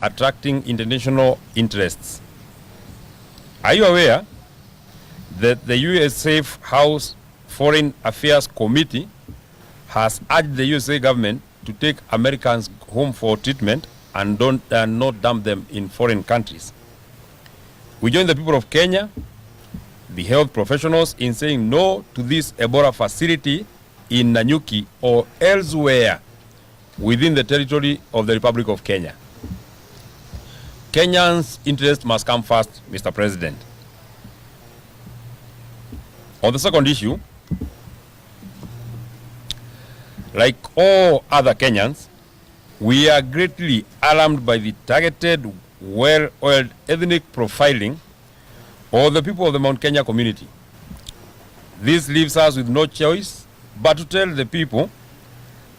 attracting international interests. Are you aware that the US Safe House Foreign Affairs Committee has urged the USA government to take Americans home for treatment and not dump them in foreign countries? We join the people of Kenya, the health professionals, in saying no to this Ebola facility in Nanyuki or elsewhere within the territory of the Republic of Kenya. Kenyans' interest must come first, Mr. President. On the second issue, like all other Kenyans, we are greatly alarmed by the targeted, well-oiled ethnic profiling of the people of the Mount Kenya community. This leaves us with no choice but to tell the people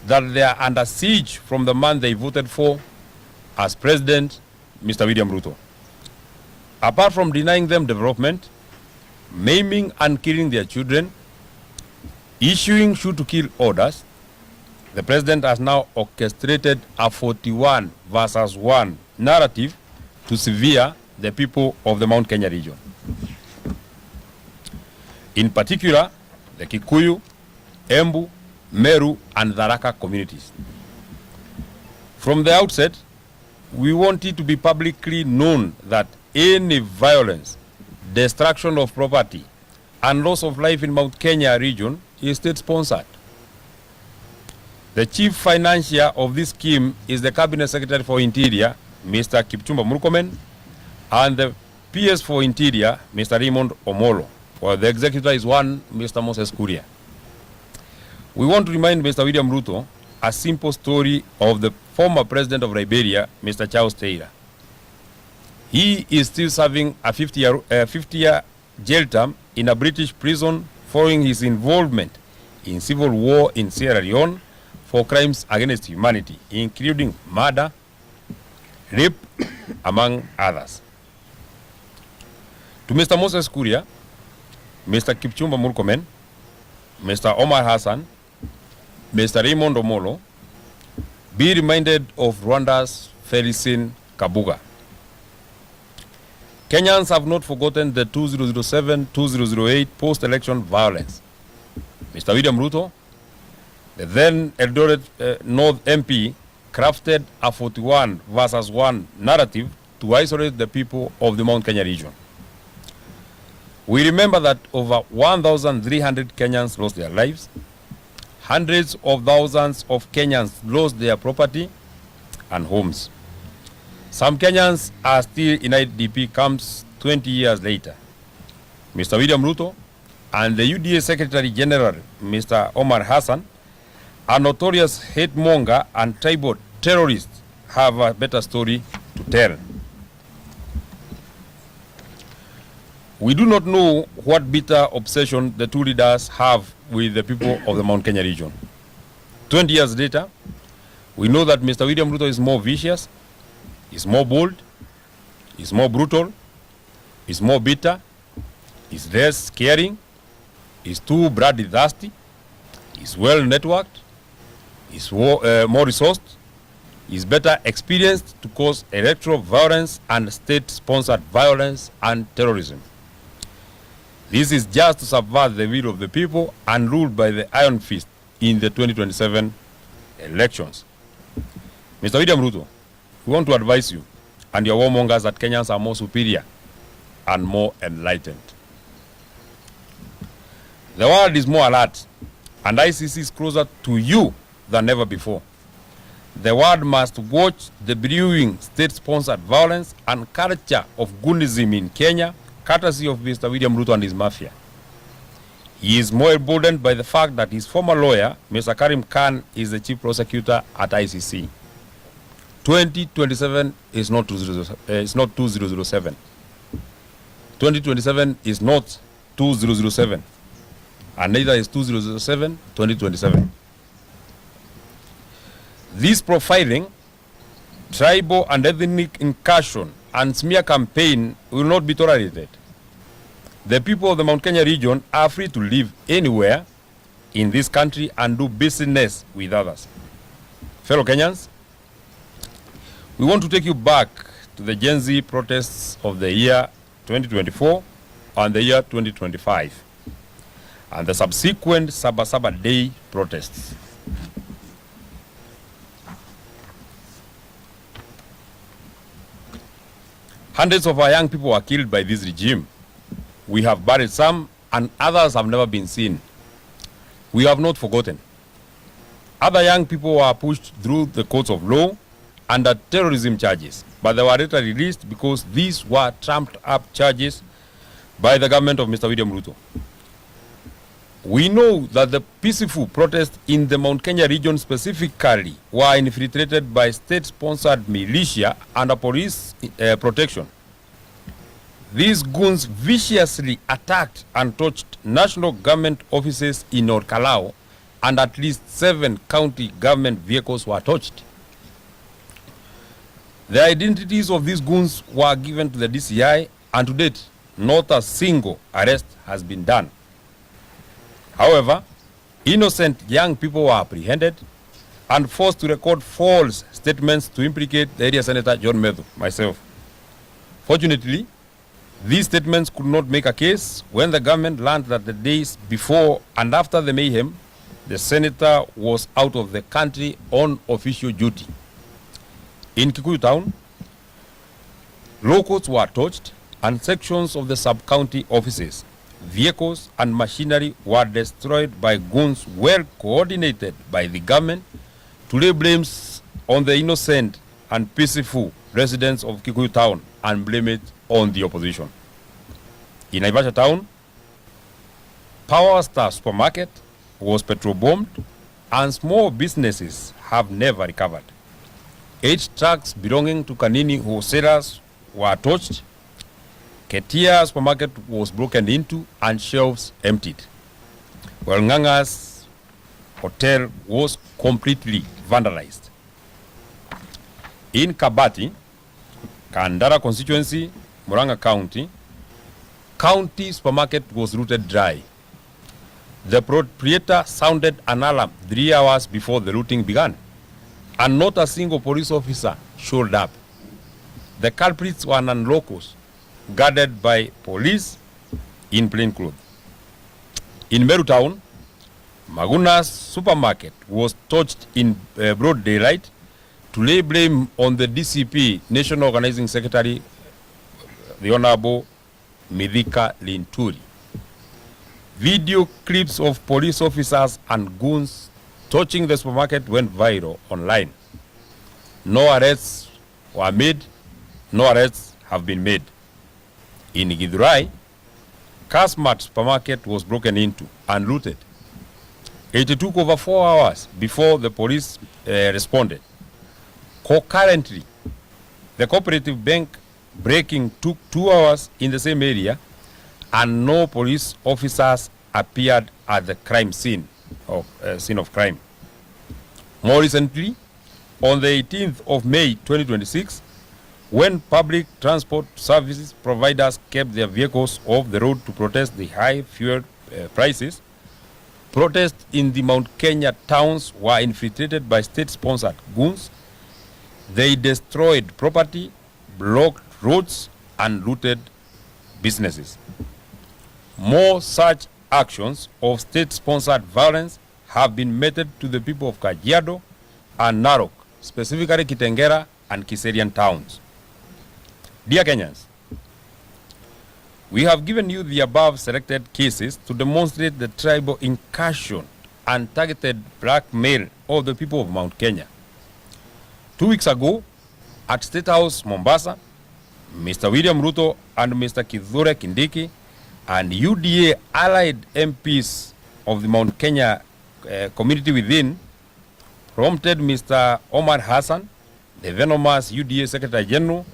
that they are under siege from the man they voted for as president, Mr. William Ruto. Apart from denying them development, maiming and killing their children, issuing shoot-to-kill orders, the president has now orchestrated a 41 versus 1 narrative to sever the people of the Mount Kenya region. In particular, the Kikuyu, Embu, Meru, and Tharaka communities. From the outset, we want it to be publicly known that any violence, destruction of property, and loss of life in Mount Kenya region is state-sponsored. The chief financier of this scheme is the Cabinet Secretary for Interior, Mr. Kipchumba Murkomen, and the PS for Interior, Mr. Raymond Omolo, while the executor is one Mr. Moses Kuria. We want to remind Mr. William Ruto a simple story of the former president of Liberia, Mr. Charles Taylor. He is still serving a 50-year jail term in a British prison following his involvement in civil war in Sierra Leone for crimes against humanity, including murder, rape, among others. To Mr. Moses Kuria, Mr. Kipchumba Murkomen, Mr. Omar Hassan, Mr. Raymond Omolo, be reminded of Rwanda's Felicien Kabuga. Kenyans have not forgotten the 2007-2008 post-election violence. Mr. William Ruto, the then Eldoret North MP, crafted a 41 versus 1 narrative to isolate the people of the Mount Kenya region. We remember that over 1,300 Kenyans lost their lives. Hundreds of thousands of Kenyans lost their property and homes. Some Kenyans are still in IDP camps 20 years later. Mr. William Ruto and the UDA Secretary General, Mr. Omar Hassan, a notorious hate monger and tribal terrorist, have a better story to tell. We do not know what bitter obsession the two leaders have with the people of the Mount Kenya region. 20 years later, we know that Mr. William Ruto is more vicious, is more bold, is more brutal, is more bitter, is less caring, is too bloodthirsty, is well networked, is more resourced, is better experienced to cause electoral violence and state-sponsored violence and terrorism. This is just to subvert the will of the people and ruled by the iron fist in the 2027 elections. Mr. William Ruto, we want to advise you and your warmongers that Kenyans are more superior and more enlightened. The world is more alert, and ICC is closer to you than ever before. The world must watch the brewing state-sponsored violence and culture of goonism in Kenya, courtesy of Mr. William Ruto and his mafia. He is more emboldened by the fact that his former lawyer, Mr. Karim Khan, is the chief prosecutor at ICC. 2027 is not 2007. 2027 is not 2007. And neither is 2007 2027. This profiling, tribal and ethnic incursion, and smear campaign will not be tolerated. The people of the Mount Kenya region are free to live anywhere in this country and do business with others. Fellow Kenyans, We want to take you back to the Gen Z protests of the year 2024 and the year 2025 and the subsequent Sabasaba Day protests. Hundreds of our young people were killed by this regime. We have buried some and others have never been seen. We have not forgotten. Other young people were pushed through the courts of law under terrorism charges, but they were later released because these were trumped up charges by the government of Mr. William Ruto. We know that the peaceful protests in the Mount Kenya region specifically were infiltrated by state-sponsored militia under police protection. These goons viciously attacked and torched national government offices in North Kalau, and at least 7 county government vehicles were torched. The identities of these goons were given to the DCI, and to date, not a single arrest has been done. However, innocent young people were apprehended and forced to record false statements to implicate the area Senator John Methu, myself. Fortunately, these statements could not make a case when the government learned that the days before and after the mayhem, the senator was out of the country on official duty. In Kikuyu town, locals were torched and sections of the sub-county offices, vehicles and machinery were destroyed by goons well coordinated by the government to lay blames on the innocent and peaceful residents of Kikuyu town and blame it on the opposition. In Naivasha town, Power Star supermarket was petrol bombed and small businesses have never recovered. 8 trucks belonging to Kanini wholesalers were torched. Ketia supermarket was broken into and shelves emptied, while Nganga's hotel was completely vandalized. In Kabati, Kandara constituency, Muranga County, county supermarket was looted dry. The proprietor sounded an alarm 3 hours before the looting began, and not a single police officer showed up. The culprits were non-locals, guarded by police in plain clothes. In Meru town, Maguna's supermarket was torched in broad daylight to lay blame on the DCP National Organizing Secretary, the Honorable Midhika Linturi. Video clips of police officers and goons torching the supermarket went viral online. No arrests were made, no arrests have been made. In Githurai, Kasmat supermarket was broken into and looted. It took over 4 hours before the police responded. Concurrently, the cooperative bank breaking took 2 hours in the same area, and no police officers appeared at the crime scene of crime. More recently, on the 18th of May 2026, when public transport services providers kept their vehicles off the road to protest the high fuel prices, protests in the Mount Kenya towns were infiltrated by state-sponsored goons. They destroyed property, blocked roads, and looted businesses. More such actions of state-sponsored violence have been meted to the people of Kajiado and Narok, specifically Kitengera and Kiserian towns. Dear Kenyans, we have given you the above selected cases to demonstrate the tribal incursion and targeted blackmail of the people of Mount Kenya. 2 weeks ago, at State House, Mombasa, Mr. William Ruto and Mr. Kithure Kindiki and UDA allied MPs of the Mount Kenya community within prompted Mr. Omar Hassan, the venomous UDA Secretary General,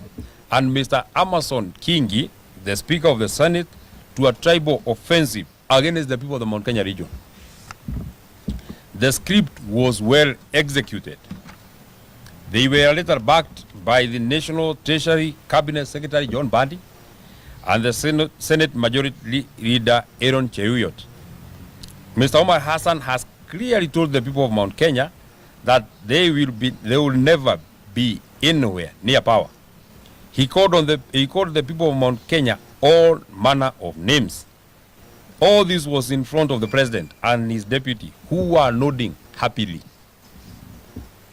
and Mr. Amason Kingi, the Speaker of the Senate, to a tribal offensive against the people of the Mount Kenya region. The script was well executed. They were later backed by the National Treasury Cabinet Secretary John Bandi and the Senate Majority Leader Aaron Cheruiyot. Mr. Omar Hassan has clearly told the people of Mount Kenya that they will never be anywhere near power. He called the people of Mount Kenya all manner of names. All this was in front of the president and his deputy, who were nodding happily.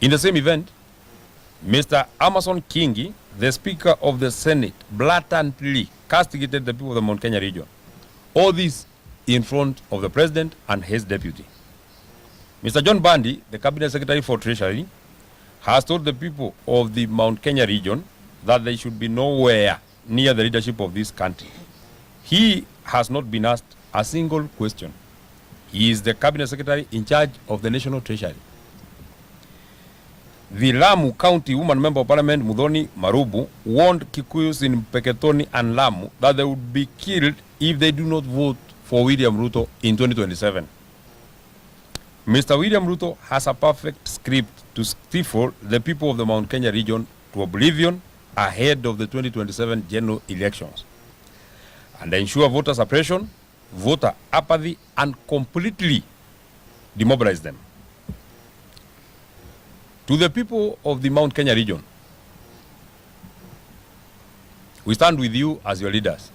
In the same event, Mr. Amason Kingi, the Speaker of the Senate, blatantly castigated the people of the Mount Kenya region. All this in front of the president and his deputy. Mr. John Bandi, the Cabinet Secretary for Treasury, has told the people of the Mount Kenya region that they should be nowhere near the leadership of this country. He has not been asked a single question. He is the Cabinet Secretary in charge of the National Treasury. The Lamu County Woman Member of Parliament, Muthoni Marubu, warned Kikuyus in Peketoni and Lamu that they would be killed if they do not vote for William Ruto in 2027. Mr. William Ruto has a perfect script to stifle the people of the Mount Kenya region to oblivion ahead of the 2027 general elections and ensure voter suppression, voter apathy, and completely demobilize them. To the people of the Mount Kenya region, we stand with you as your leaders.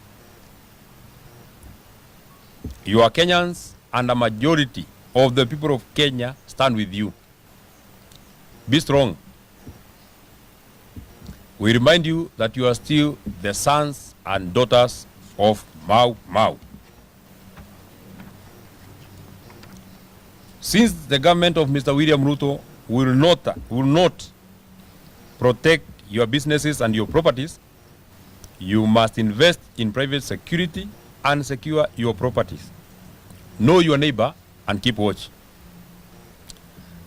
You are Kenyans, and a majority of the people of Kenya stand with you. Be strong. We remind you that you are still the sons and daughters of Mau Mau. Since the government of Mr. William Ruto will not protect your businesses and your properties, you must invest in private security and secure your properties. Know your neighbor and keep watch.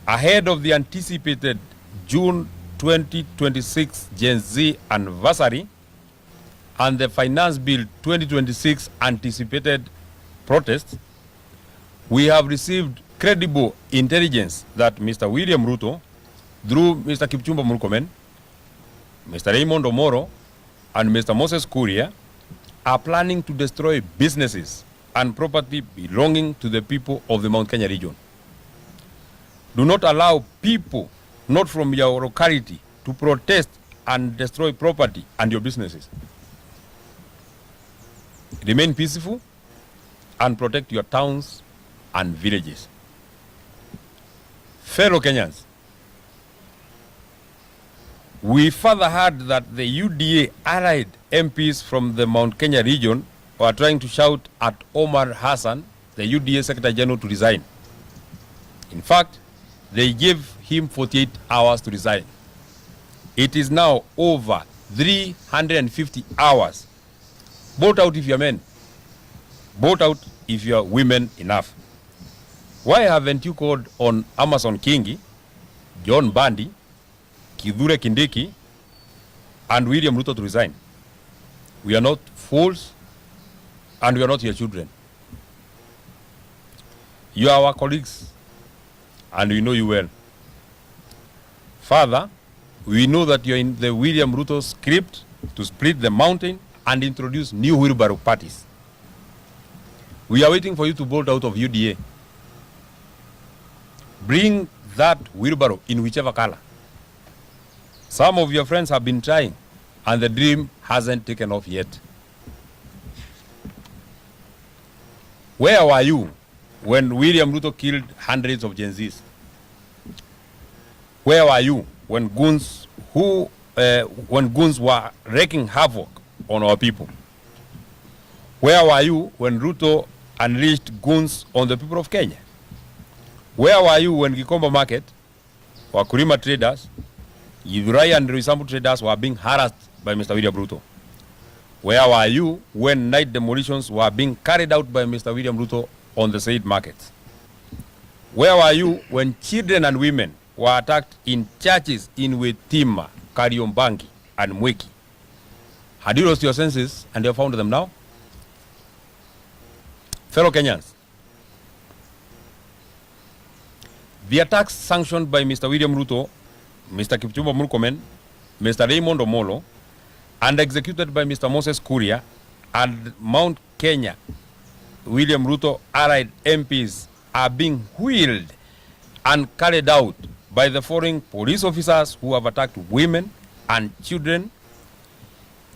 Ahead of the anticipated June 2026 Gen Z anniversary and the Finance Bill 2026 anticipated protests, we have received credible intelligence that Mr. William Ruto, through Mr. Kipchumba Murkomen, Mr. Raymond Omoro, and Mr. Moses Kuria, are planning to destroy businesses and property belonging to the people of the Mount Kenya region. Do not allow people not from your locality to protest and destroy property and your businesses. Remain peaceful and protect your towns and villages. Fellow Kenyans, we further heard that the UDA allied MPs from the Mount Kenya region were trying to shout at Omar Hassan, the UDA Secretary General, to resign. In fact, they gave him 48 hours to resign. It is now over 350 hours. Vote out if you're men. Vote out if you're women enough. Why haven't you called on Amason Kingi, John Bandi, Kithure Kindiki, and William Ruto to resign? We are not fools, and we are not your children. You are our colleagues, and we know you well. Further, we know that you are in the William Ruto script to split the mountain and introduce new wheelbarrow parties. We are waiting for you to bolt out of UDA. Bring that wheelbarrow in whichever color. Some of your friends have been trying, and the dream hasn't taken off yet. Where were you when William Ruto killed hundreds of Gen Zs? Where were you when goons were wreaking havoc on our people? Where were you when Ruto unleashed goons on the people of Kenya? Where were you when Gikomba Market, Wakulima traders, Githurai and Roysambu traders were being harassed by Mr. William Ruto? Where were you when night demolitions were being carried out by Mr. William Ruto on the said markets? Where were you when children and women were attacked in churches in Wetima, Kariombangi, and Mweki? Had you lost your senses and you have found them now? Fellow Kenyans, the attacks sanctioned by Mr. William Ruto, Mr. Kipchumba Murkomen, Mr. Raymond Omolo, and executed by Mr. Moses Kuria and Mount Kenya, William Ruto allied MPs are being wheeled and carried out by the following police officers who have attacked women and children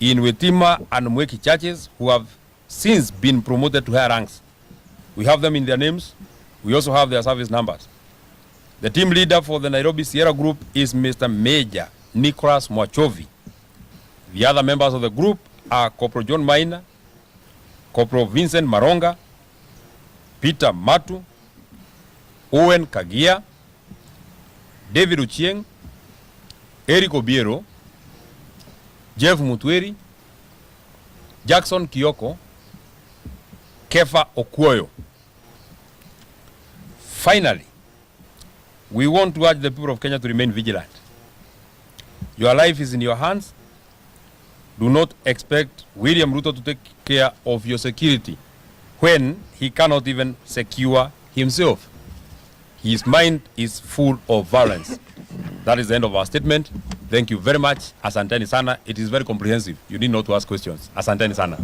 in Wetima and Mweki churches, who have since been promoted to higher ranks. We have them in their names. We also have their service numbers. The team leader for the Nairobi Sierra Group is Mr. Major Nicholas Mwachovi. The other members of the group are Corporal John Maina, Corporal Vincent Maronga, Peter Matu, Owen Kagia, David Uchieng, Eric Obiero, Jeff Mutweri, Jackson Kioko, Kefa Okuoyo. Finally, we want to urge the people of Kenya to remain vigilant. Your life is in your hands. Do not expect William Ruto to take care of your security when he cannot even secure himself. His mind is full of violence. That is the end of our statement. Thank you very much. Asanteni sana. It is very comprehensive. You need not to ask questions. Asanteni sana.